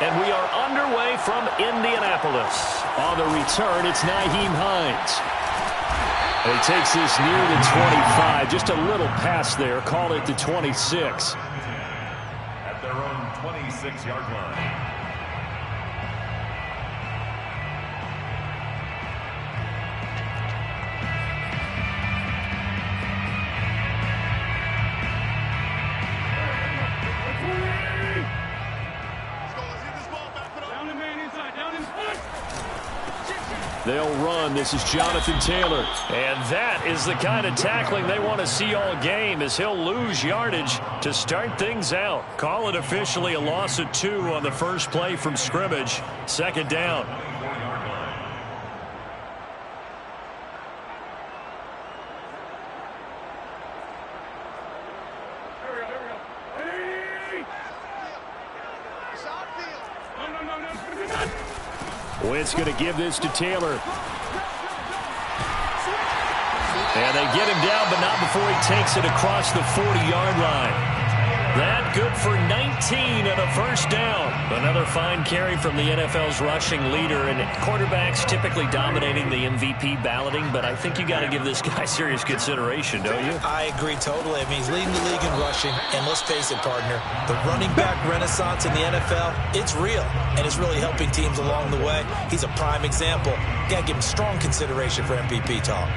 And we are underway from Indianapolis. On the return, it's Nyheim Hines. And he takes this near the 25. Just a little pass there. Call it the 26. At their own 26-yard line. They'll run. This is Jonathan Taylor. And that is the kind of tackling they want to see all game, as he'll lose yardage to start things out. Call it officially a loss of 2 on the first play from scrimmage. Second down. Wentz going to give this to Taylor. And they get him down, but not before he takes it across the 40-yard line. That good for 19 and a first down. Another fine carry from the NFL's rushing leader, and quarterbacks typically dominating the MVP balloting, but I think you got to give this guy serious consideration, don't you? I agree totally. I mean, he's leading the league in rushing, and let's face it, partner, the running back renaissance in the NFL, it's real, and it's really helping teams along the way. He's a prime example. Got to give him strong consideration for MVP talk.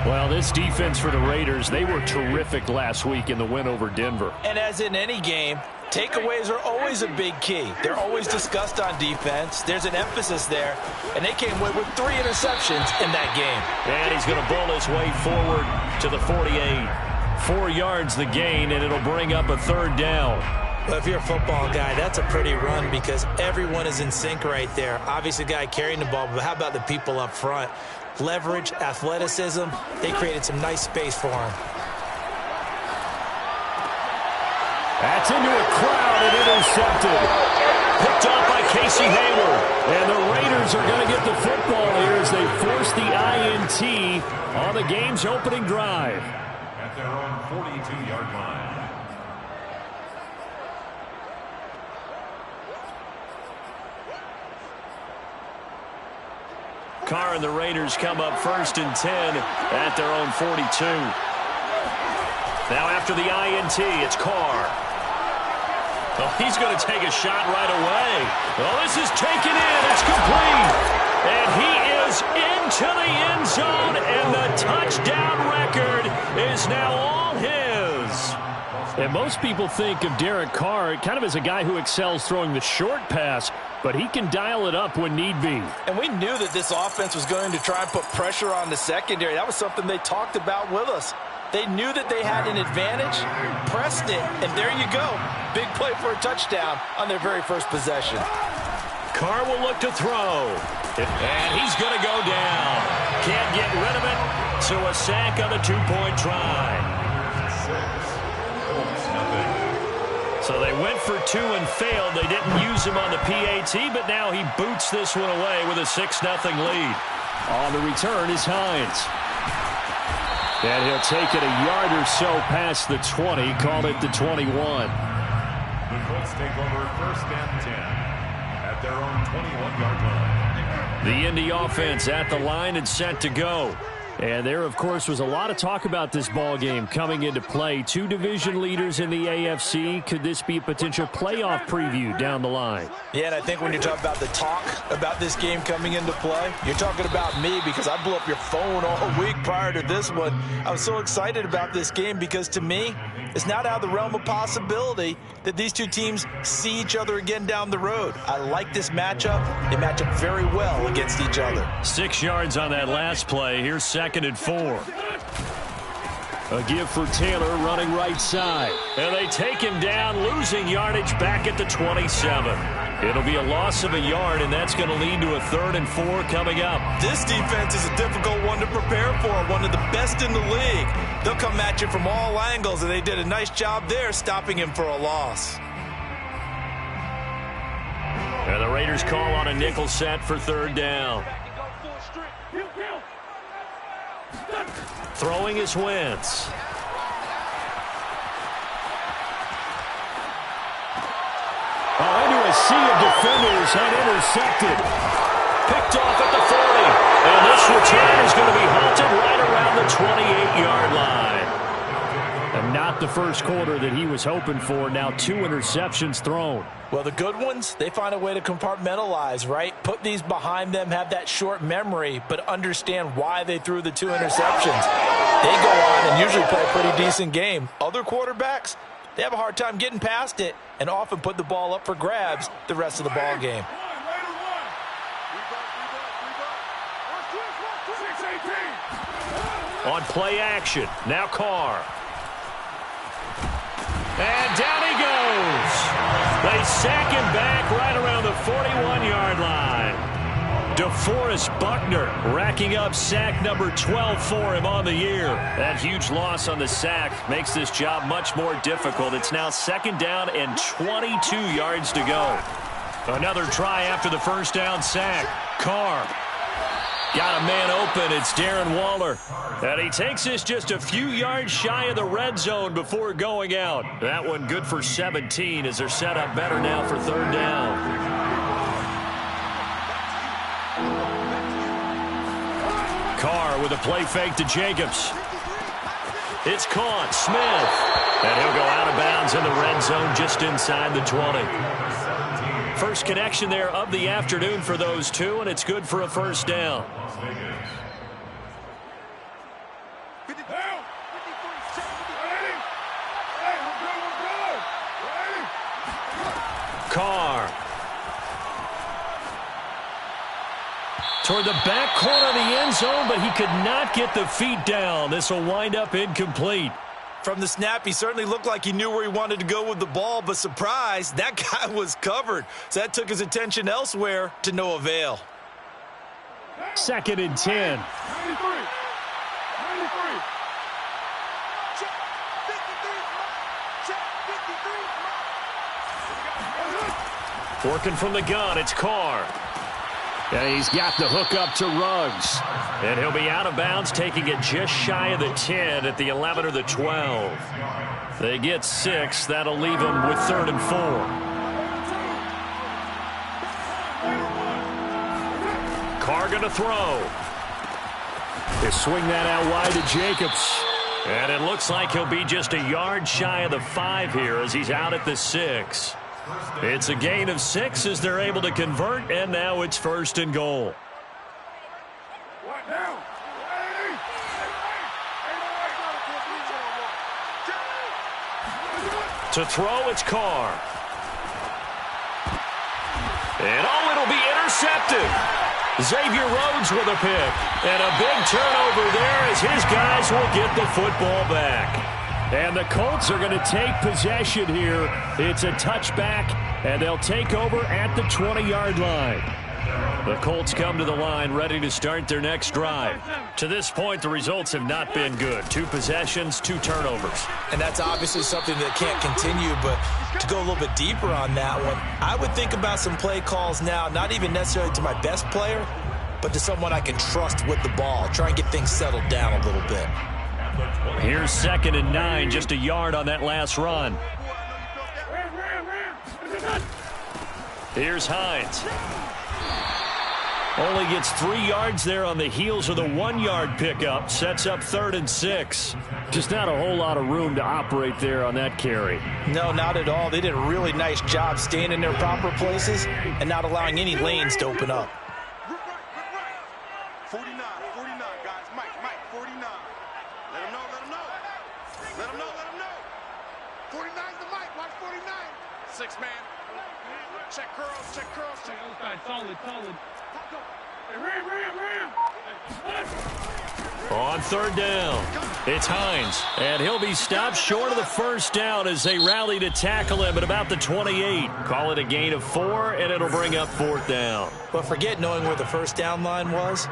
Well, this defense for the Raiders, they were terrific last week in the win over Denver. And as in any game, takeaways are always a big key. They're always discussed on defense. There's an emphasis there, and they came away with 3 interceptions in that game. And he's going to bowl his way forward to the 48. 4 yards the gain, and it'll bring up a third down. Well, if you're a football guy, that's a pretty run because everyone is in sync right there. Obviously, the guy carrying the ball, but how about the people up front? Leverage, athleticism, they created some nice space for him. That's into a crowd and intercepted. Picked off by Casey Hayward. And the Raiders are going to get the football here as they force the INT on the game's opening drive. At their own 42-yard line. Carr and the Raiders come up 1st and 10 at their own 42. Now after the INT, it's Carr. Oh, he's going to take a shot right away. Oh, this is taken in. It's complete. And he is into the end zone, and the touchdown record is now all his. And most people think of Derek Carr kind of as a guy who excels throwing the short pass, but he can dial it up when need be. And we knew that this offense was going to try and put pressure on the secondary. That was something they talked about with us. They knew that they had an advantage, pressed it, and there you go. Big play for a touchdown on their very first possession. Carr will look to throw. And he's going to go down. Can't get rid of it. So a sack on the 2-point try. So they went for 2 and failed. They didn't use him on the PAT, but now he boots this one away with a 6-0 lead. On the return is Hines. And he'll take it a yard or so past the 20, call it the 21. The Colts take over 1st and 10 at their own 21-yard line. The Indy offense at the line and set to go. And there, of course, was a lot of talk about this ball game coming into play. 2 division leaders in the AFC. Could this be a potential playoff preview down the line? Yeah, and I think when you talk about the talk about this game coming into play, you're talking about me because I blew up your phone all week prior to this one. I was so excited about this game because, to me, it's not out of the realm of possibility that these 2 teams see each other again down the road. I like this matchup. They match up very well against each other. 6 yards on that last play. Here's 2nd and 4. A give for Taylor running right side. And they take him down, losing yardage back at the 27. It'll be a loss of a yard, and that's going to lead to a 3rd and 4 coming up. This defense is a difficult one to prepare for, one of the best in the league. They'll come at you from all angles, and they did a nice job there stopping him for a loss. And the Raiders call on a nickel set for 3rd down. Throwing is Wentz. Oh, into a sea of defenders had intercepted. Picked off at the 40. And this return is going to be halted right around the 28-yard line. And not the first quarter that he was hoping for. Now 2 interceptions thrown. Well, the good ones, they find a way to compartmentalize, right? Put these behind them, have that short memory, but understand why they threw the 2 interceptions. They go on and usually play a pretty decent game. Other quarterbacks, they have a hard time getting past it and often put the ball up for grabs the rest of the ball game. On play action, now Carr. And down he goes. They sack him back right around the 41-yard line. DeForest Buckner racking up sack number 12 for him on the year. That huge loss on the sack makes this job much more difficult. It's now 2nd down and 22 yards to go. Another try after the first down sack. Carr. Got a man open. It's Darren Waller. And he takes this just a few yards shy of the red zone before going out. That one good for 17 as they're set up better now for 3rd down. Carr with a play fake to Jacobs. It's caught. Smith. And he'll go out of bounds in the red zone just inside the 20. First connection there of the afternoon for those two, and it's good for a 1st down. Carr. Toward the back corner of the end zone, but he could not get the feet down. This will wind up incomplete. From the snap, he certainly looked like he knew where he wanted to go with the ball, but surprise, that guy was covered. So that took his attention elsewhere to no avail. 2nd and 10. Working from the gun, it's Carr. And he's got the hook up to Ruggs. And he'll be out of bounds, taking it just shy of the 10 at the 11 or the 12. They get 6. That'll leave them with 3rd and 4. Carr going to throw. They swing that out wide to Jacobs. And it looks like he'll be just a yard shy of the 5 here as he's out at the 6. It's a gain of 6 as they're able to convert, and now it's 1st and goal. To throw, it's Carr. And it'll be intercepted. Xavier Rhodes with a pick. And a big turnover there as his guys will get the football back. And the Colts are going to take possession here. It's a touchback, and they'll take over at the 20-yard line. The Colts come to the line ready to start their next drive. To this point, the results have not been good. 2 possessions, 2 turnovers. And that's obviously something that can't continue, but to go a little bit deeper on that one, I would think about some play calls now, not even necessarily to my best player, but to someone I can trust with the ball. Try and get things settled down a little bit. Here's 2nd and 9, just a yard on that last run. Here's Hines. Only gets 3 yards there on the heels of the 1-yard pickup. Sets up 3rd and 6. Just not a whole lot of room to operate there on that carry. No, not at all. They did a really nice job staying in their proper places and not allowing any lanes to open up. 49, guys. Mike, 49. Let him know. Let him know. 49's the Mike. Watch 49. 6 man. Check curls. Solid. On 3rd down, it's Hines, and he'll be stopped short of the 1st down as they rally to tackle him at about the 28. Call it a gain of 4, and it'll bring up 4th down. But forget knowing where the 1st down line was.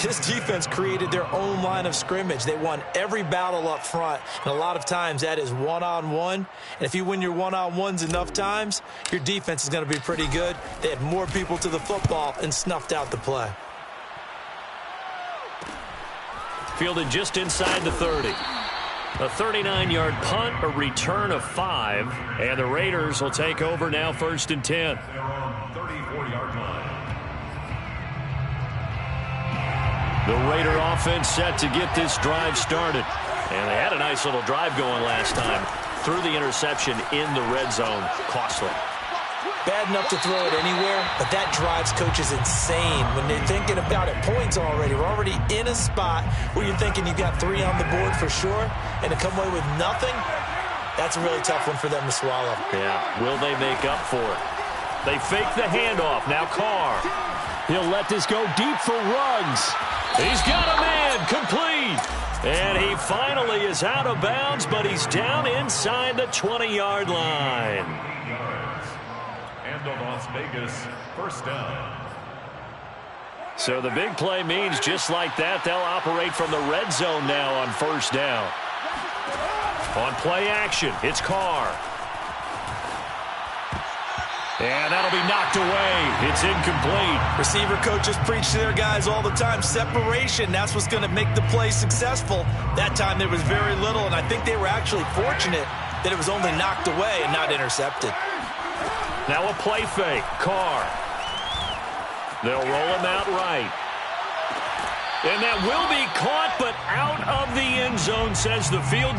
This defense created their own line of scrimmage. They won every battle up front, and a lot of times that is one-on-one. And if you win your one-on-ones enough times, your defense is going to be pretty good. They had more people to the football and snuffed out the play. Fielded just inside the 30. A 39-yard punt, a return of 5, and the Raiders will take over now 1st and 10. Their own 34-yard line. The Raider offense set to get this drive started. And they had a nice little drive going last time. Threw the interception in the red zone. Costly. Bad enough to throw it anywhere, but that drives coaches insane when they're thinking about it. Points already. We're already in a spot where you're thinking you got 3 on the board for sure, and to come away with nothing, that's a really tough one for them to swallow. Yeah, will they make up for it? They fake the handoff. Now Carr. He'll let this go deep for Ruggs. He's got a man. Complete. And he finally is out of bounds, but he's down inside the 20-yard line. Las Vegas, 1st down. So the big play means just like that, they'll operate from the red zone now on 1st down. On play action, it's Carr. And that'll be knocked away. It's incomplete. Receiver coaches preach to their guys all the time. Separation, that's what's going to make the play successful. That time there was very little, and I think they were actually fortunate that it was only knocked away and not intercepted. Now a play fake. Carr. They'll roll him out right. And that will be caught, but out of the end zone, says the field.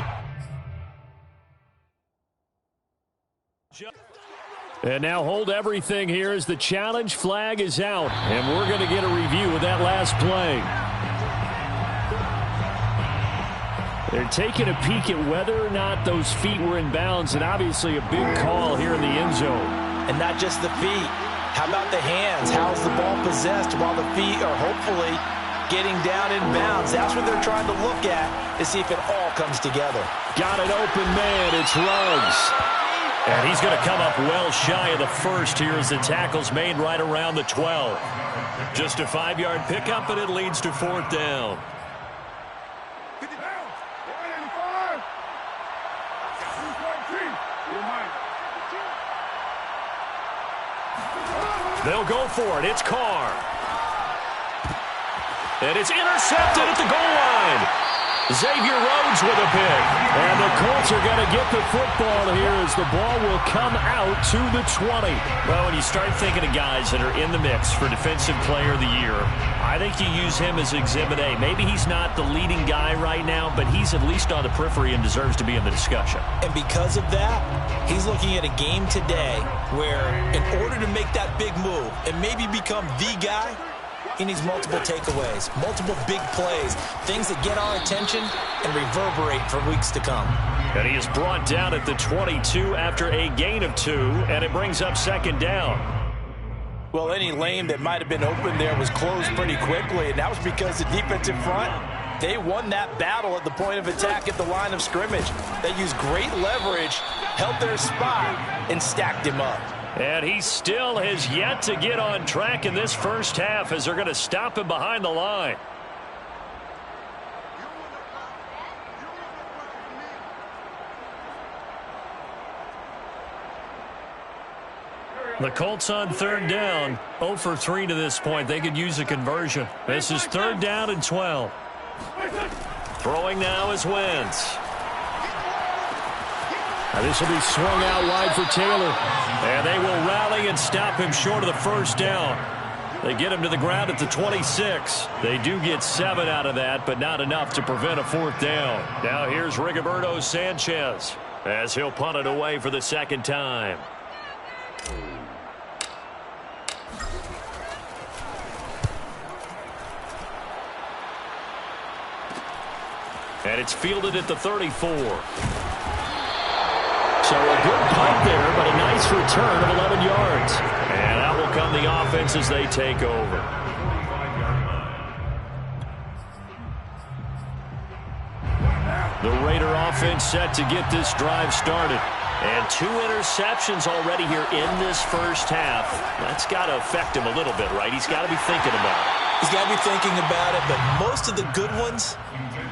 And now hold everything here as the challenge flag is out. And we're going to get a review of that last play. They're taking a peek at whether or not those feet were in bounds, and obviously a big call here in the end zone. And not just the feet. How about the hands? How's the ball possessed while the feet are hopefully getting down in bounds? That's what they're trying to look at to see if it all comes together. Got an open man. It's Ruggs. And he's going to come up well shy of the first here as the tackle's made right around the 12. Just a 5-yard pickup, and it leads to 4th down. They'll go for it. It's Carr. And it's intercepted at the goal line. Xavier Rhodes with a pick. And the Colts are going to get the football here as the ball will come out to the 20. Well, when you start thinking of guys that are in the mix for Defensive Player of the Year, I think you use him as Exhibit A. Maybe he's not the leading guy right now, but he's at least on the periphery and deserves to be in the discussion. And because of that, he's looking at a game today where in order to make that big move and maybe become the guy, he needs multiple takeaways, multiple big plays, things that get our attention and reverberate for weeks to come. And he is brought down at the 22 after a gain of 2, and it brings up 2nd down. Well, any lane that might have been open there was closed pretty quickly, and that was because the defensive front, they won that battle at the point of attack at the line of scrimmage. They used great leverage, held their spot, and stacked him up. And he still has yet to get on track in this first half as they're going to stop him behind the line. The Colts on 3rd down, 0 for 3 to this point. They could use a conversion. This is 3rd down and 12. Throwing now is Wentz. Now this will be swung out wide for Taylor. And they will rally and stop him short of the 1st down. They get him to the ground at the 26. They do get 7 out of that, but not enough to prevent a 4th down. Now here's Rigoberto Sanchez as he'll punt it away for the 2nd time. And it's fielded at the 34. So a good punt there, but a nice return of 11 yards. And out will come the offense as they take over. The Raider offense set to get this drive started. And 2 interceptions already here in this first half. That's got to affect him a little bit, right? He's got to be thinking about it. He's got to be thinking about it, but most of the good ones,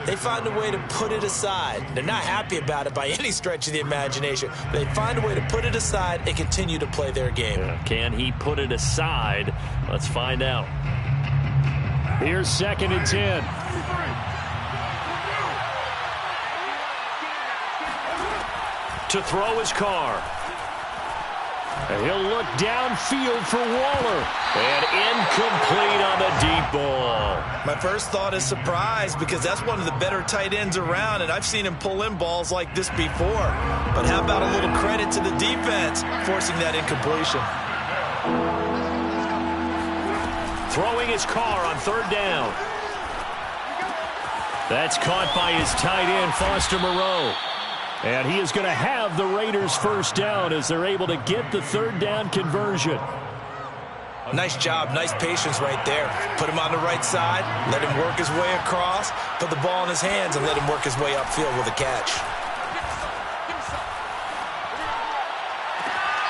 they find a way to put it aside. They're not happy about it by any stretch of the imagination. They find a way to put it aside and continue to play their game. Can he put it aside? Let's find out. Here's 2nd and 10. to throw his car. And he'll look downfield for Waller. And incomplete on the deep ball. My first thought is surprise because that's one of the better tight ends around, and I've seen him pull in balls like this before. But how about a little credit to the defense forcing that incompletion? Throwing his car on third down. That's caught by his tight end, Foster Moreau. And he is going to have the Raiders first down as they're able to get the third down conversion. Nice job, nice patience right there. Put him on the right side, let him work his way across, put the ball in his hands, and let him work his way upfield with a catch.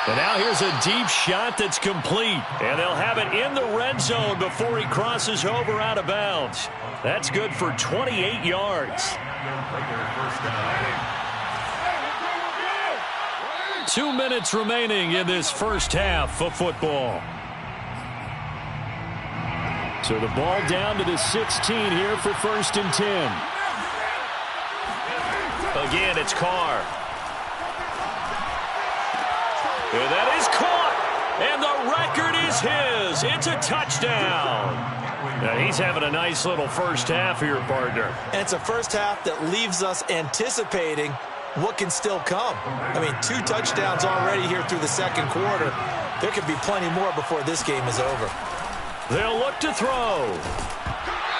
And now here's a deep shot that's complete. And they'll have it in the red zone before he crosses over out of bounds. That's good for 28 yards. 2 minutes remaining in this first half of football. So the ball down to the 16 here for 1st and 10. Again, it's Carr. And that is caught. And the record is his. It's a touchdown. Now he's having a nice little first half here, partner. And it's a first half that leaves us anticipating what can still come. I mean, 2 touchdowns already here through the second quarter. There could be plenty more before this game is over. They'll look to throw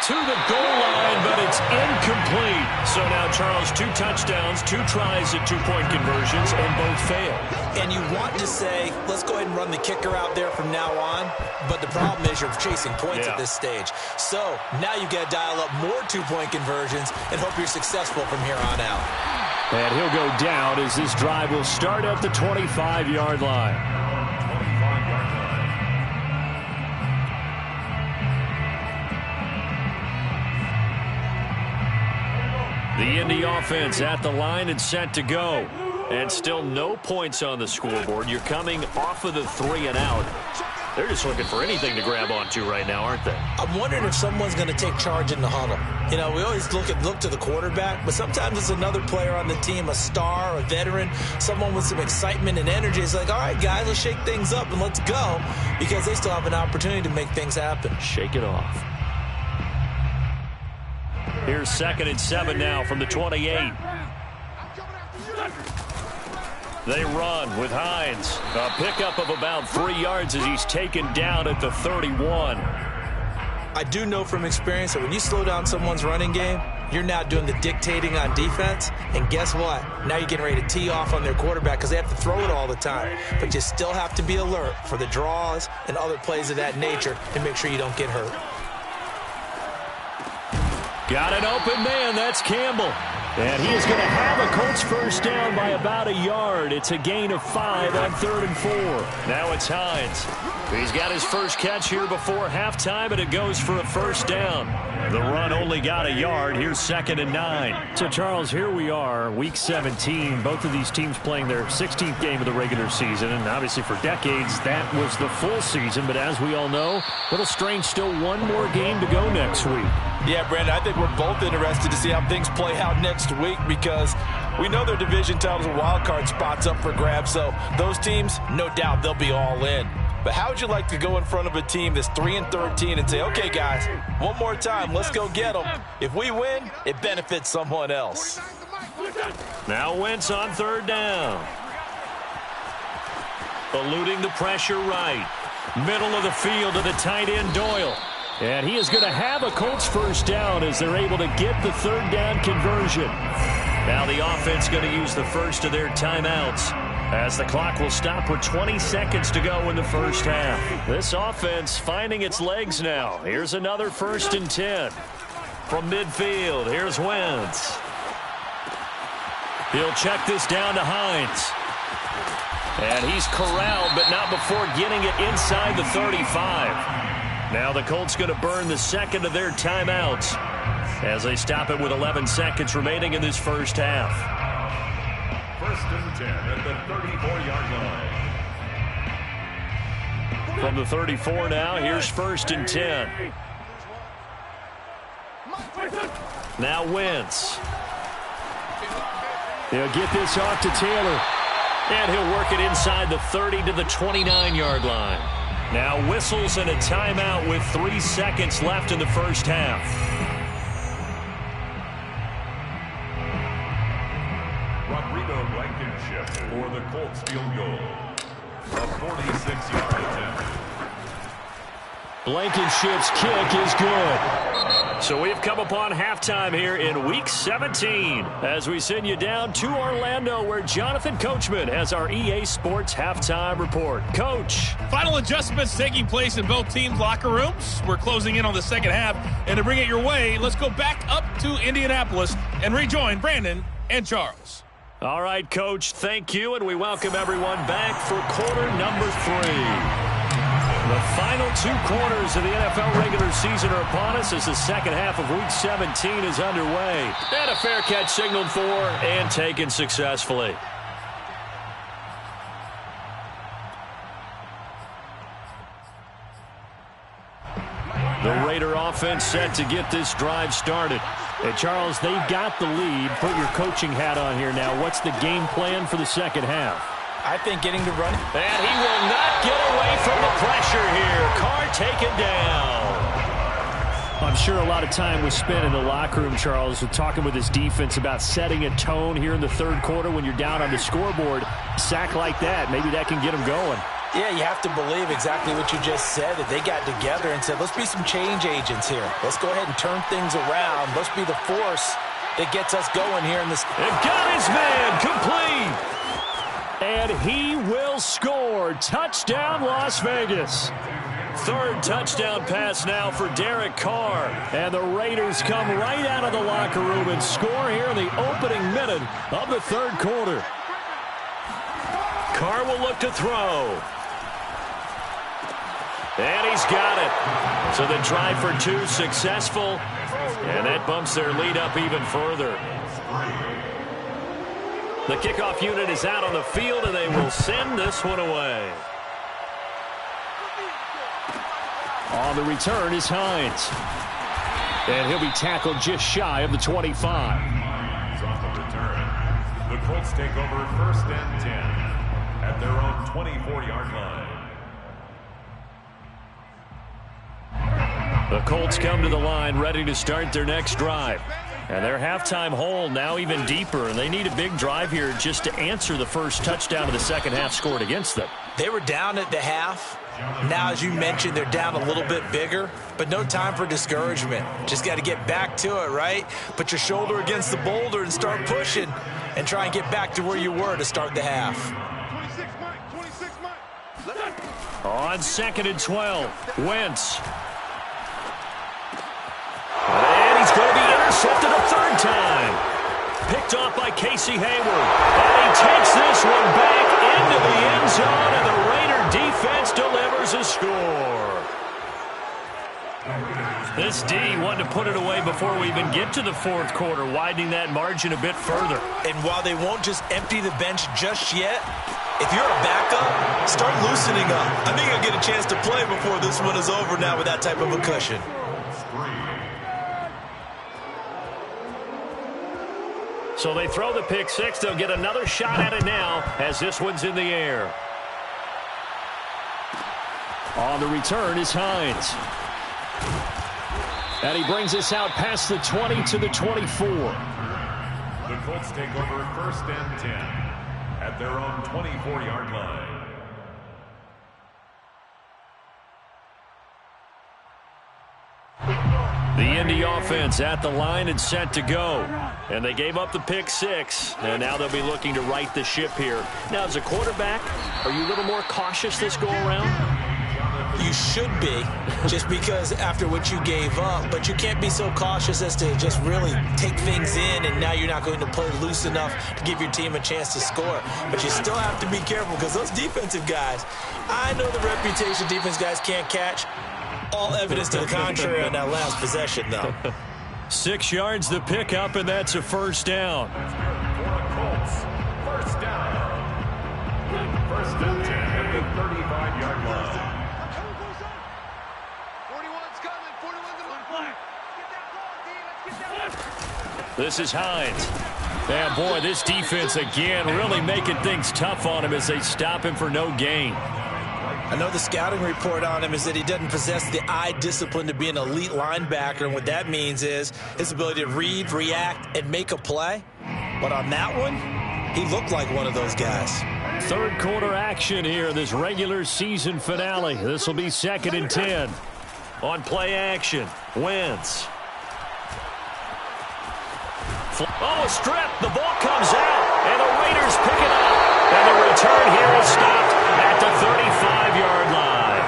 to the goal line, but it's incomplete. So now, Charles, 2 touchdowns, 2 tries at 2-point conversions, and both fail. And you want to say, let's go ahead and run the kicker out there from now on, but the problem is you're chasing points at this stage. So now you got to dial up more 2-point conversions and hope you're successful from here on out. And he'll go down as this drive will start at the 25-yard line. The Indy offense at the line and set to go. And still no points on the scoreboard. You're coming off of the 3 and out. They're just looking for anything to grab onto right now, aren't they? I'm wondering if someone's going to take charge in the huddle. You know, we always look to the quarterback, but sometimes it's another player on the team, a star, a veteran, someone with some excitement and energy. It's like, all right, guys, let's shake things up and let's go, because they still have an opportunity to make things happen. Shake it off. Here's 2nd and 7 now from the 28. They run with Hines. A pickup of about 3 yards as he's taken down at the 31. I do know from experience that when you slow down someone's running game, you're now doing the dictating on defense. And guess what? Now you're getting ready to tee off on their quarterback because they have to throw it all the time. But you still have to be alert for the draws and other plays of that nature to make sure you don't get hurt. Got an open man. That's Campbell. And he is going to have a Colts first down by about a yard. It's a gain of 5 on 3rd and 4. Now it's Hines. He's got his first catch here before halftime, and it goes for a first down. The run only got a yard. Here's 2nd and 9. So, Charles, here we are, Week 17. Both of these teams playing their 16th game of the regular season. And obviously for decades, that was the full season. But as we all know, a little strange, still one more game to go next week. Yeah, Brandon, I think we're both interested to see how things play out next week because we know their division titles and wild card spots up for grabs. So those teams, no doubt, they'll be all in. But how would you like to go in front of a team that's 3-13 and say, okay, guys, one more time, let's go get them. If we win, it benefits someone else. Now Wentz on 3rd down. Eluding the pressure right. Middle of the field to the tight end, Doyle. And he is going to have a Colts first down as they're able to get the 3rd down conversion. Now the offense going to use the first of their timeouts as the clock will stop with 20 seconds to go in the first half. This offense finding its legs now. Here's another 1st and 10. From midfield, here's Wentz. He'll check this down to Hines. And he's corralled, but not before getting it inside the 35. Now the Colts going to burn the second of their timeouts as they stop it with 11 seconds remaining in this first half. 1st and 10 at the 34-yard line. From the 34 now, here's 1st and 10. Now Wentz. He'll get this off to Taylor. And he'll work it inside the 30 to the 29-yard line. Now whistles and a timeout with 3 seconds left in the first half. Rodrigo Blankenship for the Colts field goal. A 46-yard attempt. Blankenship's kick is good. So we've come upon halftime here in Week 17 as we send you down to Orlando where Jonathan Coachman has our EA Sports halftime report. Coach. Final adjustments taking place in both teams' locker rooms. We're closing in on the second half. And to bring it your way, let's go back up to Indianapolis and rejoin Brandon and Charles. All right, Coach, thank you, and we welcome everyone back for quarter number 3. The final 2 quarters of the NFL regular season are upon us as the second half of Week 17 is underway. And a fair catch signaled for and taken successfully. The Raider offense set to get this drive started. Hey, Charles, they've got the lead. Put your coaching hat on here now. What's the game plan for the second half? I think getting to run. And he will not get away from the pressure here. Carr taken down. I'm sure a lot of time was spent in the locker room, Charles, with talking with his defense about setting a tone here in the third quarter when you're down on the scoreboard. A sack like that, maybe that can get him going. Yeah, you have to believe exactly what you just said, that they got together and said, let's be some change agents here. Let's go ahead and turn things around. Let's be the force that gets us going here in this. And got his man complete. And he will score. Touchdown, Las Vegas. Third touchdown pass now for Derek Carr. And the Raiders come right out of the locker room and score here in the opening minute of the third quarter. Carr will look to throw. And he's got it. So the try for 2 successful. And that bumps their lead up even further. The kickoff unit is out on the field, and they will send this one away. On the return is Hines. And he'll be tackled just shy of the 25. On the return, the Colts take over first and 10 at their own 24-yard line. The Colts come to the line ready to start their next drive. And their halftime hole now even deeper, and they need a big drive here just to answer the first touchdown of the second half scored against them. They were down at the half. Now, as you mentioned, they're down a little bit bigger, but no time for discouragement. Just got to get back to it, right? Put your shoulder against the boulder and start pushing and try and get back to where you were to start the half. 26 Mike. On 2nd and 12, Wentz. And he's going to be intercepted a third time. Picked off by Casey Hayward. And he takes this one back into the end zone, and the Raider defense delivers a score. This D wanted to put it away before we even get to the fourth quarter, widening that margin a bit further. And while they won't just empty the bench just yet, if you're a backup, start loosening up. I think you'll get a chance to play before this one is over now with that type of a cushion. So they throw the pick six. They'll get another shot at it now as this one's in the air. On the return is Hines. And he brings us out past the 20 to the 24. The Colts take over first and 10 at their own 24-yard line. The Indy offense at the line and set to go. And they gave up the pick six, and now they'll be looking to right the ship here. Now, as a quarterback, are you a little more cautious this go-around? You should be, just because after what you gave up, but you can't be so cautious as to just really take things in, and now you're not going to play loose enough to give your team a chance to score. But you still have to be careful because those defensive guys, I know the reputation defense guys can't catch. All evidence to the contrary on that last possession, though. 6 yards the pickup, and that's a first down. For the Colts, first down. First and 10 at the 35-yard line. 41's coming. 41's in the flag. Get that ball, D. Let's get that ball. This is Hines. And boy, this defense again really making things tough on him as they stop him for no gain. I know the scouting report on him is that he doesn't possess the eye discipline to be an elite linebacker, and what that means is his ability to read, react, and make a play. But on that one, he looked like one of those guys. Third quarter action here, this regular season finale. This will be 2nd and 10. On play action, Wentz. Oh, a strip. The ball comes out, and the Raiders pick it up. And the return here is stopped at the 35-yard line.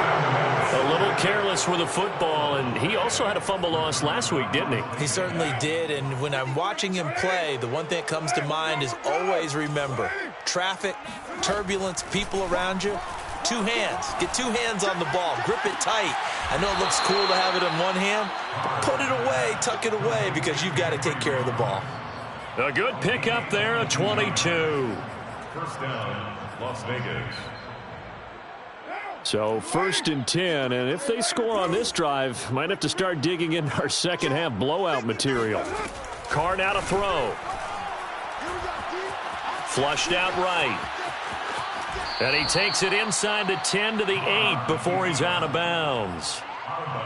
A little careless with the football, and he also had a fumble loss last week, didn't he? He certainly did, and when I'm watching him play, the one thing that comes to mind is always remember, traffic, turbulence, people around you, 2 hands. Get 2 hands on the ball. Grip it tight. I know it looks cool to have it in one hand, but put it away, tuck it away, because you've got to take care of the ball. A good pick up there, a 22. First down, Las Vegas. So 1st and 10, and if they score on this drive, might have to start digging in our second half blowout material. Carr now to throw. Flushed out right. And he takes it inside the 10 to the 8 before he's out of bounds.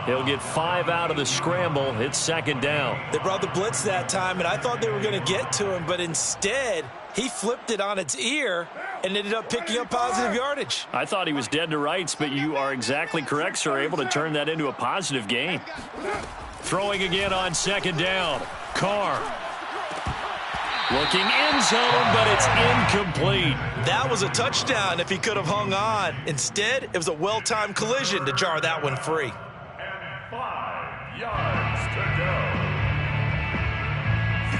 He'll get 5 out of the scramble. It's 2nd down. They brought the blitz that time, and I thought they were going to get to him, but instead he flipped it on its ear and ended up picking up positive yardage. I thought he was dead to rights, but you are exactly correct, sir. Able to turn that into a positive gain. Throwing again on 2nd down. Carr. Looking end zone, but it's incomplete. That was a touchdown if he could have hung on. Instead, it was a well-timed collision to jar that one free. And 5 yards to go.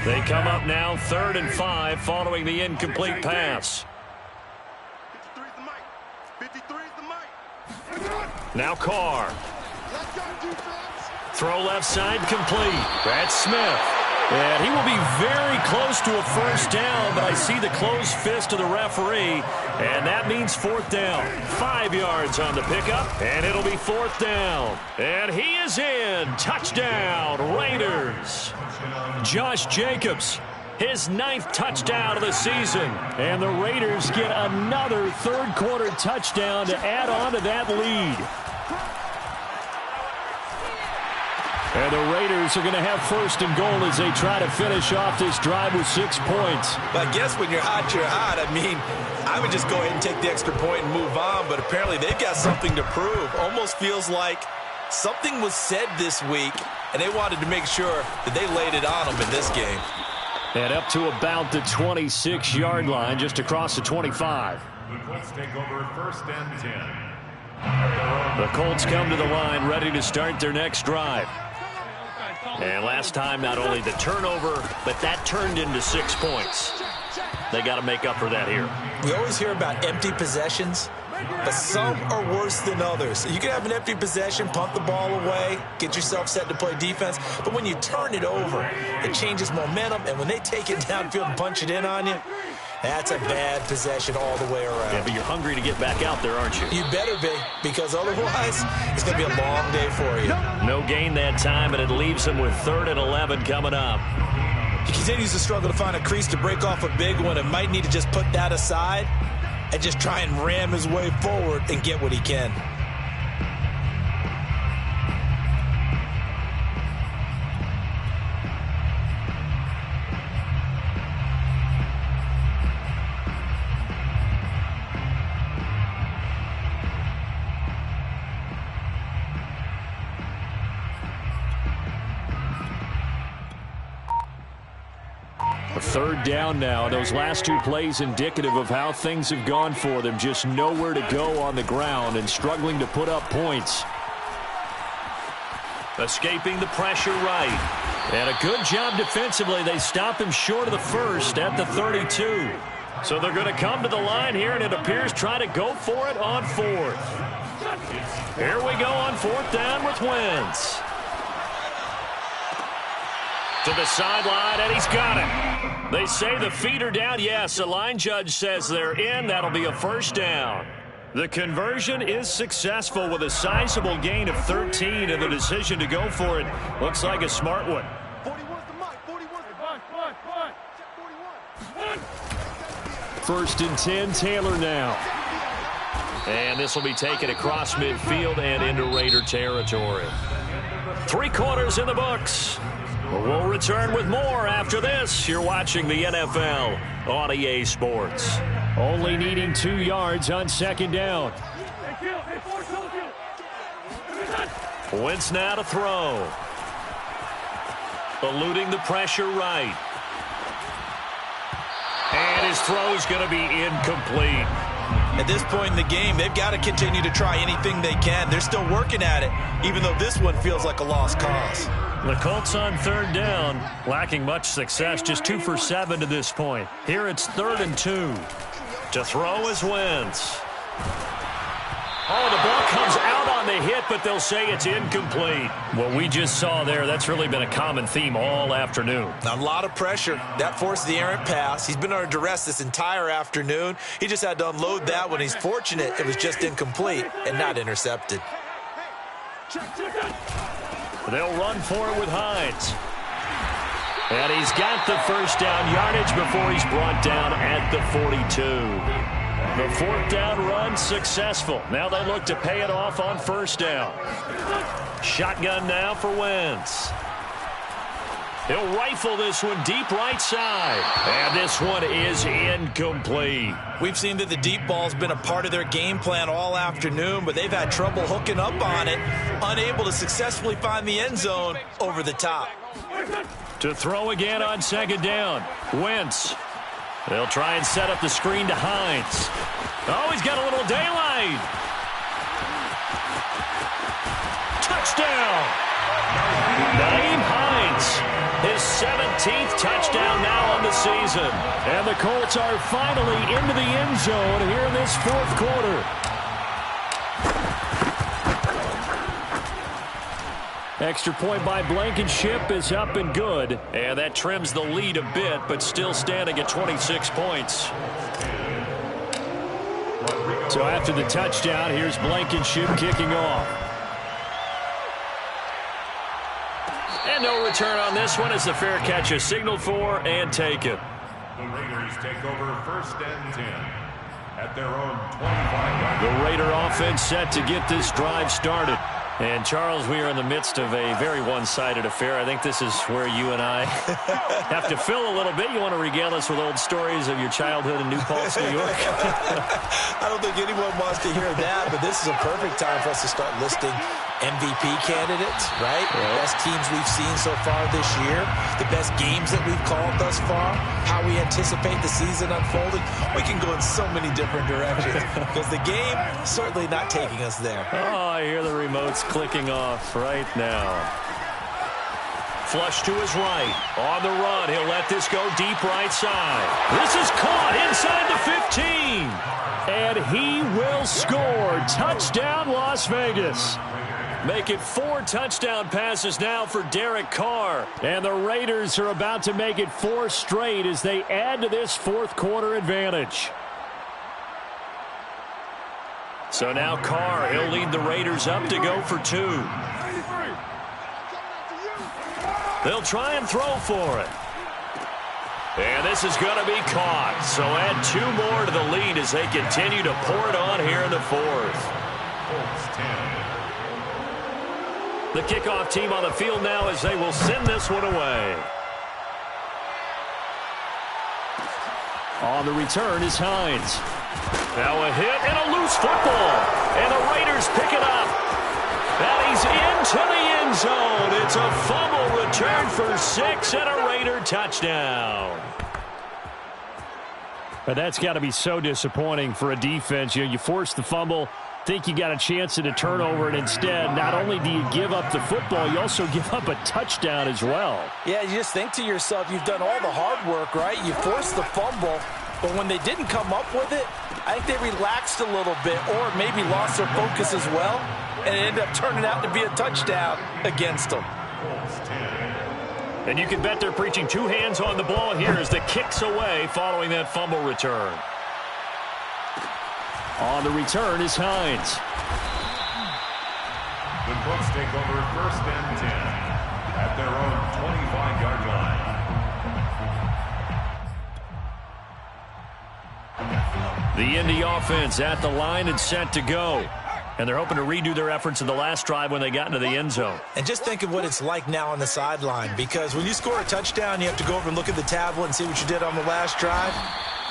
They come up now 3rd and 5 following the incomplete pass. 53's the mic. 53's the mic. Now Carr. Let's go, defense. Throw left side complete. That's Smith. And he will be very close to a first down, but I see the closed fist of the referee, and that means 4th down. 5 yards on the pickup, and it'll be 4th down. And he is in. Touchdown, Raiders. Josh Jacobs, his 9th touchdown of the season. And the Raiders get another 3rd quarter touchdown to add on to that lead. And the Raiders are going to have 1st and goal as they try to finish off this drive with 6 points. But I guess when you're hot, you're hot. I mean, I would just go ahead and take the extra point and move on, but apparently they've got something to prove. Almost feels like something was said this week, and they wanted to make sure that they laid it on them in this game. And up to about the 26-yard line, just across the 25. The Colts take over 1st and 10. The Colts come to the line ready to start their next drive. And last time, not only the turnover, but that turned into 6 points. They got to make up for that here. We always hear about empty possessions, but some are worse than others. You can have an empty possession, punt the ball away, get yourself set to play defense, but when you turn it over, it changes momentum, and when they take it downfield and punch it in on you, that's a bad possession all the way around. Yeah, but you're hungry to get back out there, aren't you? You better be, because otherwise, it's going to be a long day for you. No gain that time, and it leaves him with 3rd and 11 coming up. He continues to struggle to find a crease to break off a big one and might need to just put that aside and just try and ram his way forward and get what he can. A 3rd down now. Those last 2 plays indicative of how things have gone for them. Just nowhere to go on the ground and struggling to put up points. Escaping the pressure right. And a good job defensively. They stop him short of the 1st at the 32. So they're going to come to the line here, and it appears try to go for it on 4th. Here we go on 4th down with Wentz. To the sideline, and he's got it. They say the feet are down. Yes, the line judge says they're in. That'll be a 1st down. The conversion is successful with a sizable gain of 13, and the decision to go for it looks like a smart one. 41's the mic. 41's the mic. Check 41. First and 10, Taylor now. And this will be taken across midfield and into Raider territory. 3 quarters in the books. We'll return with more after this. You're watching the NFL on EA Sports. Only needing 2 yards on second down. Wentz now to throw. Eluding the pressure right. And his throw's going to be incomplete. At this point in the game, they've got to continue to try anything they can. They're still working at it, even though this one feels like a lost cause. The Colts on third down, lacking much success, just 2 for 7 to this point. Here it's 3rd and 2. To throw is Wentz. Oh, the ball comes out on the hit, but they'll say it's incomplete. What we just saw there, that's really been a common theme all afternoon. A lot of pressure. That forced the errant pass. He's been under duress this entire afternoon. He just had to unload that one. He's fortunate it was just incomplete and not intercepted. They'll run for it with Hines. And he's got the first down yardage before he's brought down at the 42. The 4th down run successful. Now they look to pay it off on first down. Shotgun now for Wentz. He'll rifle this one deep right side. And this one is incomplete. We've seen that the deep ball's been a part of their game plan all afternoon, but they've had trouble hooking up on it, unable to successfully find the end zone over the top. To throw again on second down. Wentz. They'll try and set up the screen to Hines. Oh, he's got a little daylight. Touchdown. Nyheim Hines. His 17th touchdown now on the season. And the Colts are finally into the end zone here in this 4th quarter. Extra point by Blankenship is up and good. And that trims the lead a bit, but still standing at 26 points. So after the touchdown, here's Blankenship kicking off. And no return on this one as the fair catch is signaled for and taken. The Raiders take over 1st and 10 at their own 25-yard line. The Raider offense set to get this drive started. And, Charles, we are in the midst of a very one-sided affair. I think this is where you and I have to fill a little bit. You want to regale us with old stories of your childhood in New Paltz, New York? I don't think anyone wants to hear that, but this is a perfect time for us to start listing MVP candidates, right? Yeah. The best teams we've seen so far this year, the best games that we've called thus far, how we anticipate the season unfolding. We can go in so many different directions because the game certainly not taking us there. Oh, I hear the remotes clicking off right now. Flush to his right. On the run, he'll let this go deep right side. This is caught inside the 15. And he will score. Touchdown, Las Vegas. Make it 4 touchdown passes now for Derek Carr. And the Raiders are about to make it 4 straight as they add to this 4th quarter advantage. So now Carr, he'll lead the Raiders up to go for 2. They'll try and throw for it. And this is going to be caught. So add 2 more to the lead as they continue to pour it on here in the 4th. The kickoff team on the field now as they will send this one away. On the return is Hines. Now a hit and a loose football. And the Raiders pick it up. And he's into the end zone. It's a fumble return for 6 and a Raider touchdown. But that's got to be so disappointing for a defense. You force the fumble, think you got a chance at a turnover, and instead, not only do you give up the football, you also give up a touchdown as well. Yeah, you just think to yourself, you've done all the hard work, right? You forced the fumble, but when they didn't come up with it, I think they relaxed a little bit or maybe lost their focus as well, and it ended up turning out to be a touchdown against them. And you can bet they're preaching 2 hands on the ball here as the kick's away following that fumble return. On the return is Hines. The Colts take over 1st and 10 at their own 25-yard line. The Indy offense at the line and set to go. And they're hoping to redo their efforts in the last drive when they got into the end zone. And just think of what it's like now on the sideline, because when you score a touchdown, you have to go over and look at the tablet and see what you did on the last drive.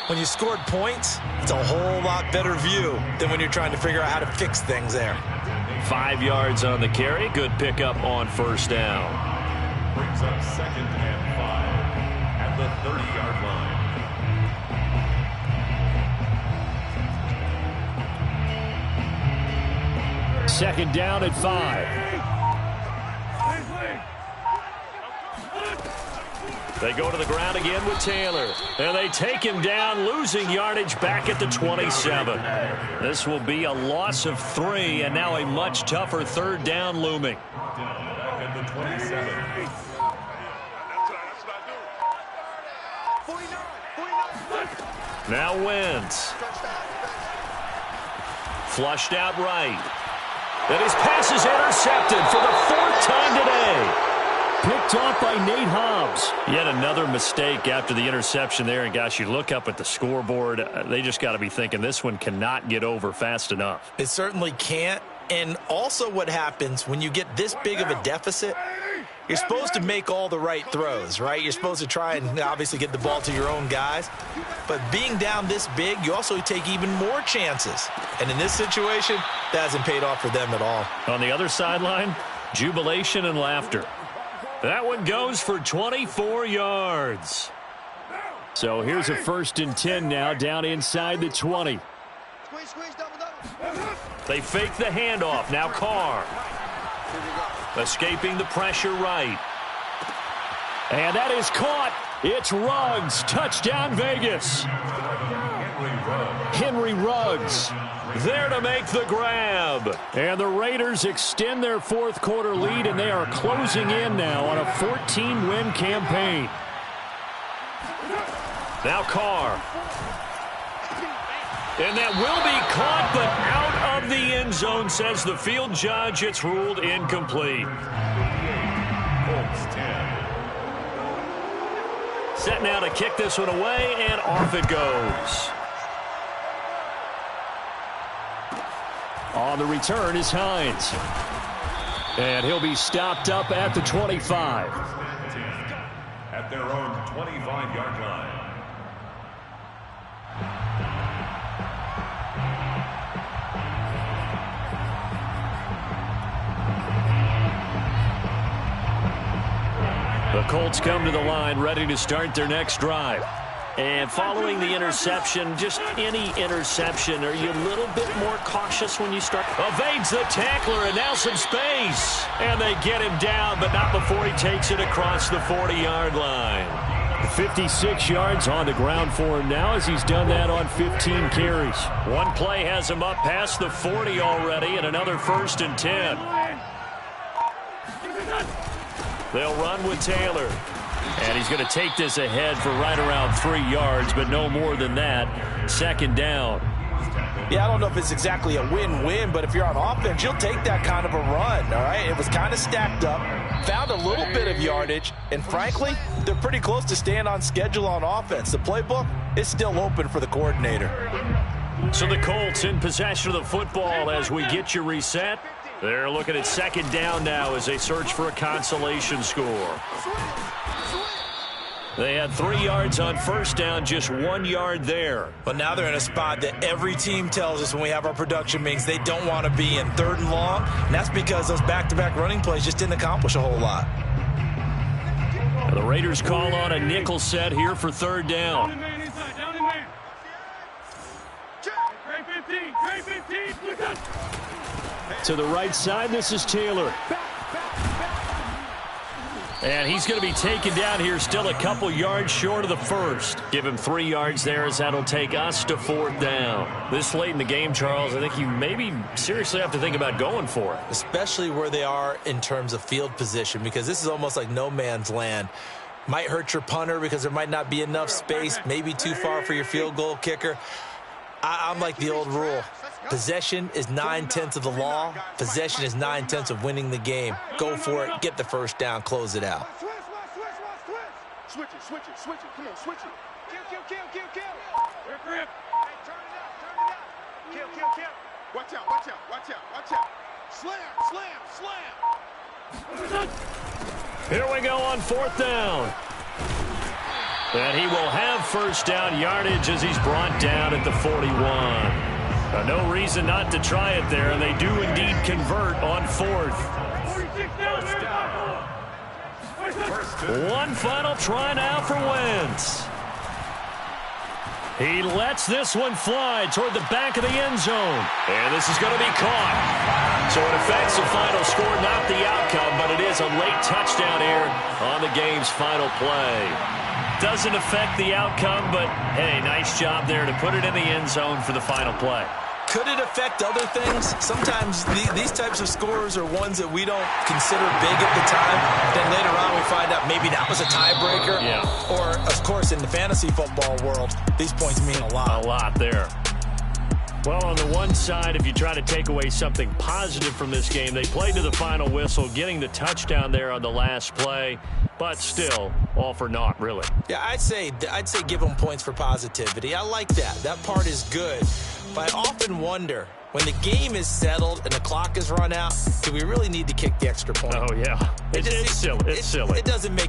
When you scored points, it's a whole lot better view than when you're trying to figure out how to fix things there. 5 yards on the carry. Good pickup on first down. Brings up 2nd and 5 at the 30-yard line. Second down at 5. They go to the ground again with Taylor. And they take him down, losing yardage back at the 27. This will be a loss of 3, and now a much tougher third down looming. Back at the 27. Now Wentz. Flushed out right. And his pass is intercepted for the 4th time today. Picked off by Nate Hobbs. Yet another mistake after the interception there. And, gosh, you look up at the scoreboard. They just got to be thinking this one cannot get over fast enough. It certainly can't. And also what happens when you get this big of a deficit, you're supposed to make all the right throws, right? You're supposed to try and obviously get the ball to your own guys. But being down this big, you also take even more chances. And in this situation, that hasn't paid off for them at all. On the other sideline, jubilation and laughter. That one goes for 24 yards. So here's a 1st and 10 now, down inside the 20. They fake the handoff. Now Carr. Escaping the pressure right. And that is caught. It's Ruggs. Touchdown Vegas. Henry Ruggs there to make the grab. And the Raiders extend their 4th quarter lead, and they are closing in now on a 14-win campaign. Now Carr. And that will be caught, but out of the end zone, says the field judge. It's ruled incomplete. Colts 10. Set now to kick this one away, and off it goes. On the return is Hines. And he'll be stopped up at the 25. At their own 25-yard line. The Colts come to the line ready to start their next drive. And following the interception, just any interception, are you a little bit more cautious when you start? Evades the tackler, and now some space. And they get him down, but not before he takes it across the 40-yard line. 56 yards on the ground for him now, as he's done that on 15 carries. One play has him up past the 40 already, and another 1st and 10. They'll run with Taylor. And he's going to take this ahead for right around 3 yards, but no more than that. 2nd down. Yeah, I don't know if it's exactly a win-win, but if you're on offense, you'll take that kind of a run, all right? It was kind of stacked up, found a little bit of yardage, and frankly, they're pretty close to staying on schedule on offense. The playbook is still open for the coordinator. So the Colts in possession of the football as we get you reset. They're looking at 2nd down now as they search for a consolation score. They had 3 yards on first down, just 1 yard there. But now they're in a spot that every team tells us when we have our production meetings they don't want to be in, 3rd and long. And that's because those back-to-back running plays just didn't accomplish a whole lot. The Raiders call on a nickel set here for 3rd down. To the right side, this is Taylor. And he's going to be taken down here, still a couple yards short of the 1st. Give him 3 yards there, as that'll take us to 4th down. This late in the game, Charles, I think you maybe seriously have to think about going for it. Especially where they are in terms of field position, because this is almost like no man's land. Might hurt your punter because there might not be enough space, maybe too far for your field goal kicker. I'm like the old rule. Possession is 9/10 of the law. Possession is 9/10 of winning the game. Go for it. Get the 1st down. Close it out. Switch it. Come on, switch it. Kill. Kill. Watch out. Slam. Here we go on 4th down. And he will have first down yardage as he's brought down at the 41. No reason not to try it there, and they do indeed convert on 4th. One final try now for Wentz. He lets this one fly toward the back of the end zone. And this is going to be caught. So it affects the final score, not the outcome, but it is a late touchdown here on the game's final play. Doesn't affect the outcome, but, hey, nice job there to put it in the end zone for the final play. Could it affect other things? Sometimes these types of scores are ones that we don't consider big at the time. Then later on we find out maybe that was a tiebreaker. Yeah. Or, of course, in the fantasy football world, these points mean a lot. A lot there. Well, on the one side, if you try to take away something positive from this game, they played to the final whistle, getting the touchdown there on the last play, but still, all for naught, really. Yeah, I'd say give them points for positivity. I like that. That part is good. But I often wonder, when the game is settled and the clock is run out, do we really need to kick the extra point? Oh, yeah. It's silly. It's silly. It doesn't make